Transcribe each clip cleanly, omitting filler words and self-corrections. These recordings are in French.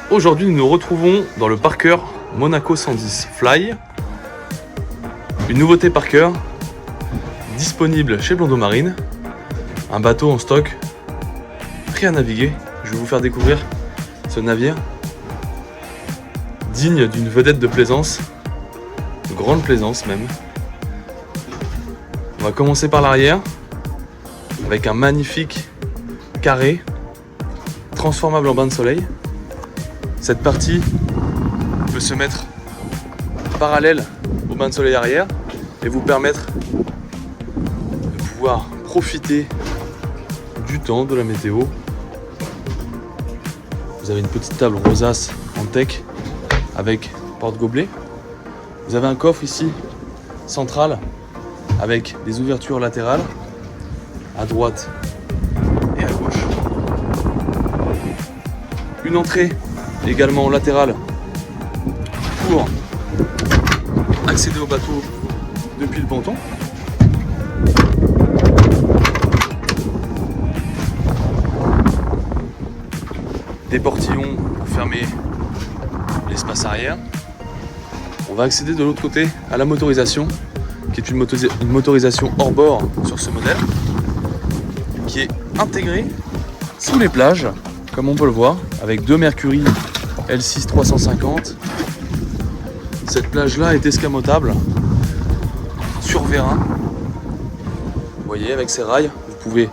Aujourd'hui, nous nous retrouvons dans le Parker Monaco 110 Fly. Une nouveauté Parker, disponible chez Blondeau Marine. Un bateau en stock, prêt à naviguer. Je vais vous faire découvrir ce navire, digne d'une vedette de plaisance, de grande plaisance même. On va commencer par l'arrière, avec un magnifique carré, transformable en bain de soleil. Cette partie peut se mettre parallèle au bain de soleil arrière et vous permettre de pouvoir profiter du temps, de la météo. Vous avez une petite table rosace en teck avec porte-gobelet. Vous avez un coffre ici central avec des ouvertures latérales à droite et à gauche. Une entrée également latérale pour accéder au bateau depuis le ponton. Des portillons pour fermer l'espace arrière. On va accéder de l'autre côté à la motorisation, qui est une motorisation hors bord sur ce modèle, qui est intégrée sous les plages, comme on peut le voir, avec deux Mercury L6 350. Cette plage-là est escamotable sur vérin. Vous voyez, avec ces rails, vous pouvez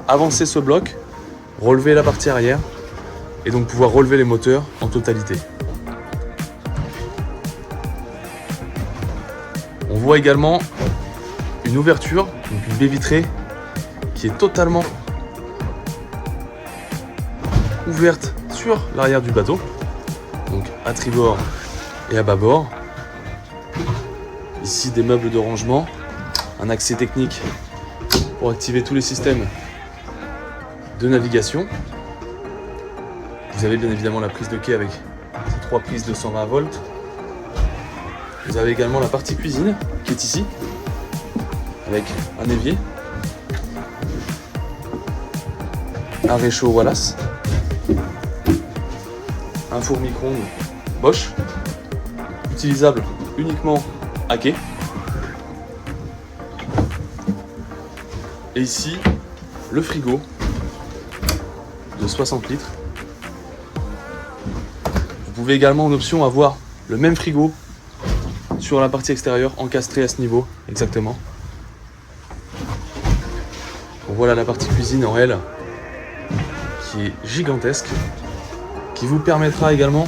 avancer ce bloc, relever la partie arrière, et donc pouvoir relever les moteurs en totalité. On voit également une ouverture, donc une baie vitrée, qui est totalement ouverte sur l'arrière du bateau, donc à tribord et à bâbord. Ici des meubles de rangement, un accès technique pour activer tous les systèmes de navigation. Vous avez bien évidemment la prise de quai avec ces trois prises de 120 volts. Vous avez également la partie cuisine qui est ici, avec un évier, un réchaud Wallace, un four micro-ondes Bosch, utilisable uniquement à quai. Et ici, le frigo de 60 litres. Vous pouvez également en option avoir le même frigo sur la partie extérieure, encastré à ce niveau, exactement. Donc voilà la partie cuisine en L, qui est gigantesque, qui vous permettra également,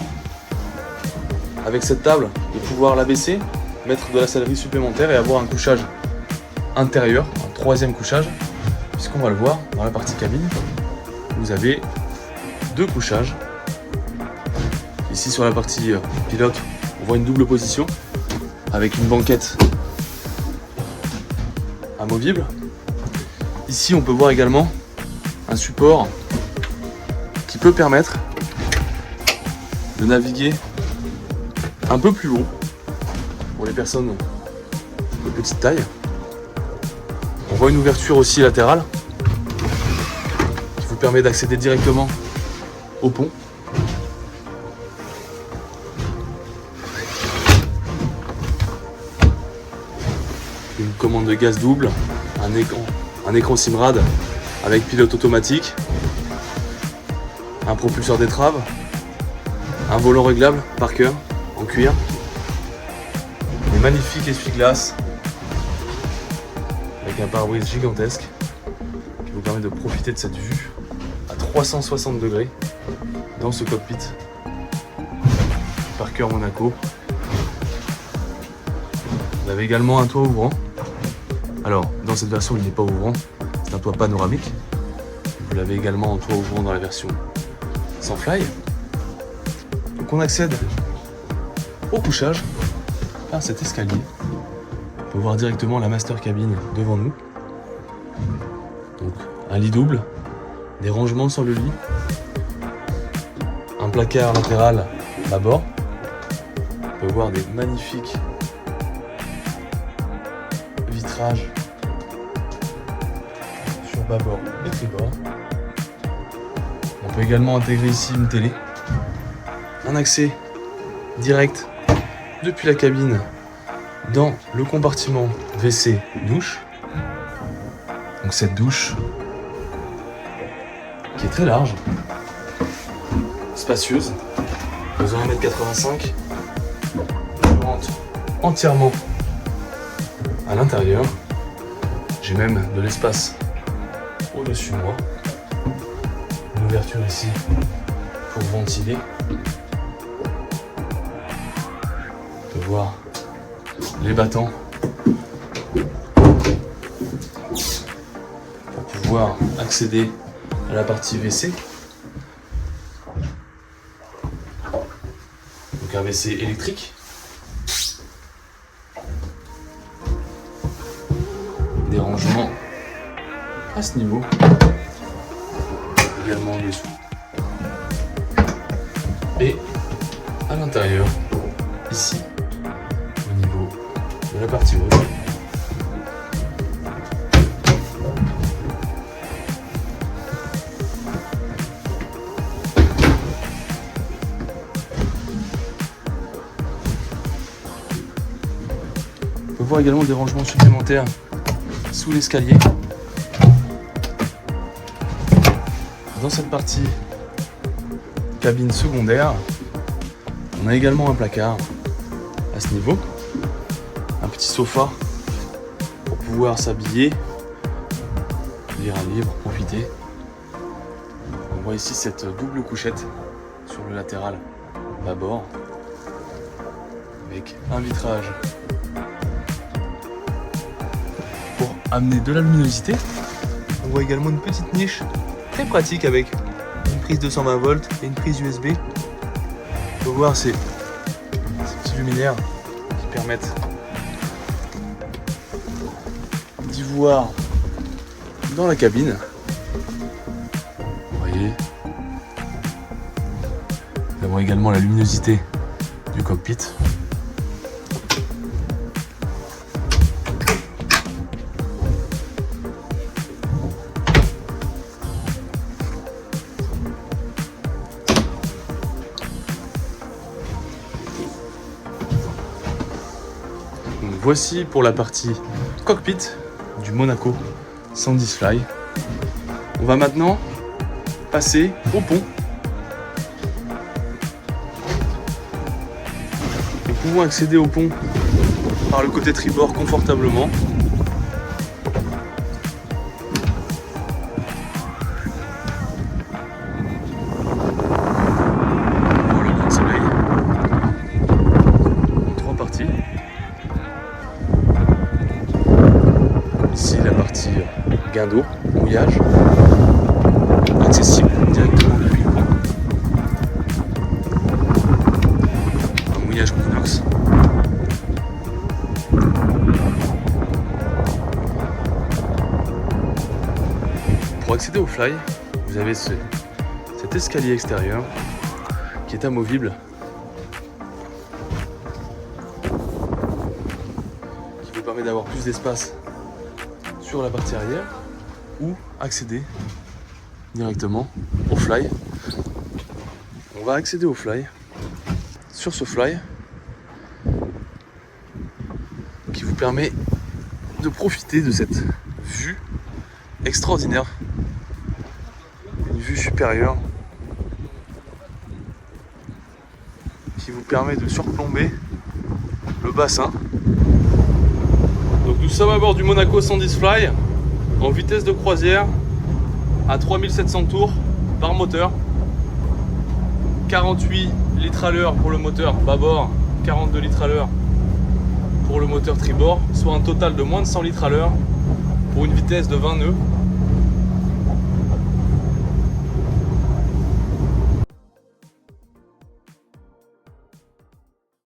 avec cette table, de pouvoir l'abaisser, mettre de la sellerie supplémentaire et avoir un couchage intérieur, un troisième couchage, puisqu'on va le voir dans la partie cabine. Vous avez deux couchages. Ici sur la partie pilote, on voit une double position avec une banquette amovible. Ici on peut voir également un support qui peut permettre de naviguer un peu plus haut pour les personnes de petite taille. On voit une ouverture aussi latérale qui vous permet d'accéder directement au pont. Une commande de gaz double, un écran Simrad avec pilote automatique, un propulseur d'étrave, un volant réglable Parker en cuir, des magnifiques essuie-glaces avec un pare-brise gigantesque qui vous permet de profiter de cette vue à 360 degrés dans ce cockpit Parker Monaco. Vous avez également un toit ouvrant. Alors, dans cette version, il n'est pas ouvrant, c'est un toit panoramique. Vous l'avez également en toit ouvrant dans la version sans fly. Donc on accède au couchage par cet escalier. On peut voir directement la master cabine devant nous. Donc un lit double, des rangements sur le lit, un placard latéral à bord. On peut voir des magnifiques vitrages sur bâbord et tribord. On peut également intégrer ici une télé un accès direct depuis la cabine dans le compartiment WC douche. Donc cette douche qui est très large, spacieuse, faisant 1m85, je rentre entièrement à l'intérieur. J'ai même de l'espace au-dessus de moi, une ouverture ici pour ventiler. On peut voir les battants pour pouvoir accéder à la partie WC. Donc un WC électrique. Des rangements à ce niveau, également en dessous. Et à l'intérieur, ici, au niveau de la partie haute, on peut voir également des rangements supplémentaires sous l'escalier. Dans cette partie cabine secondaire, on a également un placard à ce niveau, un petit sofa pour pouvoir s'habiller, lire un livre, profiter. On voit ici cette double couchette sur le latéral bâbord avec un vitrage pour amener de la luminosité. On voit également une petite niche très pratique avec une prise 220 volts et une prise USB. On peut voir ces petits luminaires qui permettent d'y voir dans la cabine. Vous voyez. Nous avons également la luminosité du cockpit. Donc voici pour la partie cockpit du Monaco 110 Fly. On va maintenant passer au pont. Nous pouvons accéder au pont par le côté tribord confortablement. Pour le bain de soleil. Trois parties. Ici la partie gain d'eau, mouillage, accessible directement depuis le pont. Un mouillage en inox. Pour accéder au Fly, vous avez cet escalier extérieur qui est amovible, qui vous permet d'avoir plus d'espace sur la partie arrière ou accéder directement au Fly. On va accéder au Fly. Sur ce Fly qui vous permet de profiter de cette vue extraordinaire, une vue supérieure qui vous permet de surplomber le bassin. Donc nous sommes à bord du Monaco 110 Fly en vitesse de croisière à 3700 tours par moteur, 48 litres à l'heure pour le moteur bâbord, 42 litres à l'heure pour le moteur tribord, soit un total de moins de 100 litres à l'heure pour une vitesse de 20 nœuds.